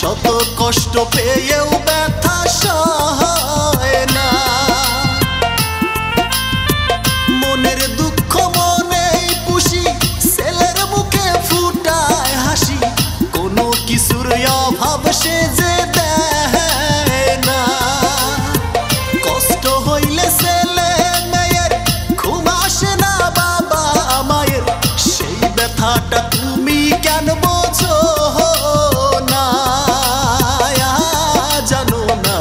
শত কষ্ট পেয়েও ব্যথা সয় না। মনের দুঃখ মনেই পুষি, ছেলের মুখে ফুটায় হাসি, কোনো কিছুর অভাব সে যে দেয় না। কষ্ট হইলে ছেলে মেয়ের ঘুম আসে না বাবা মায়ের, সেই ব্যথাটা তুমি কেন বোঝো না? জানো না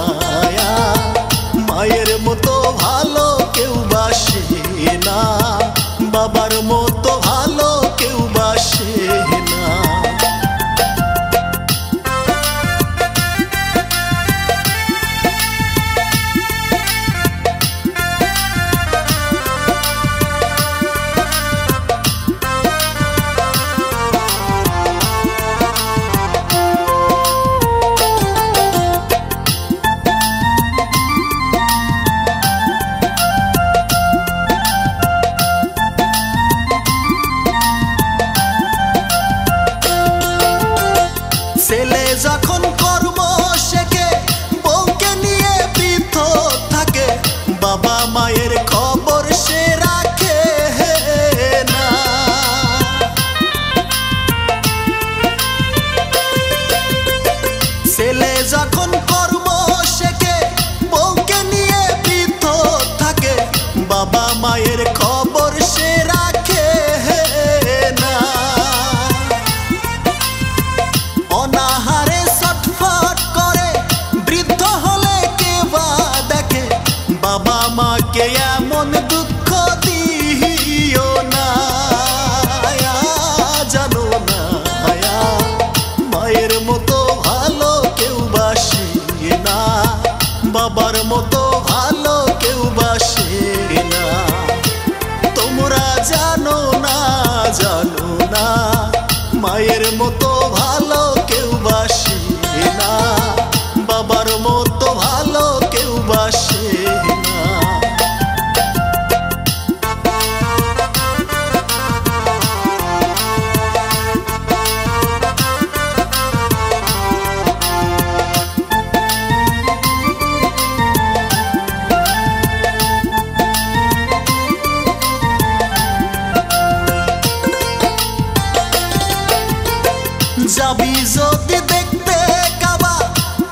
মায়ের মতো ভালো কেউ বাসে না, বাবার মতো ভালো কেউ বাসে না। ছেলে যখন কর্ম শেখে, বউকে নিয়ে পৃথক থাকে, বাবা মায়ের খবর সে রাখে না। ছেলে যখন কর্ম শেখে, বউকে নিয়ে পৃথক থাকে, বাবা মায়ের খবর সে রাখে না। অনাহারে ছটফট করে বৃদ্ধ হলে কে বা দেখে, বাবা মাকে এমন দুঃখ দিও না। জানো না মায়ের মতো ভালো কেউ বাসে না, বাবার মতো ভালো কেউ বাসে না। তোমরা জানো না মায়ের মতো ভালো কেউ বাসে না, বাবার মতো ভালো কেউ বাসে না। যাবি যদি দেখতে কাবা,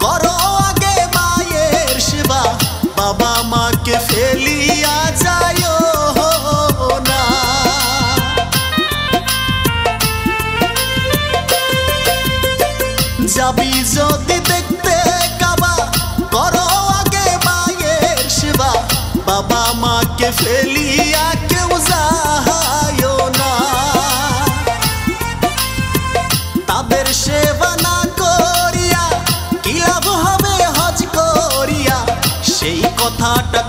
করো আগে মায়ের সেবা, বাবা মাকে ফেলিয়া যায়ও না। যাবি যদি দেখতে কাবা, করো আগে মায়ের সেবা, বাবা মাকে ফেলিয়া কেউ যায়ও না। তাদের সেবা না করিয়া কি লাভ হবে হজ করিয়া, সেই কথাটা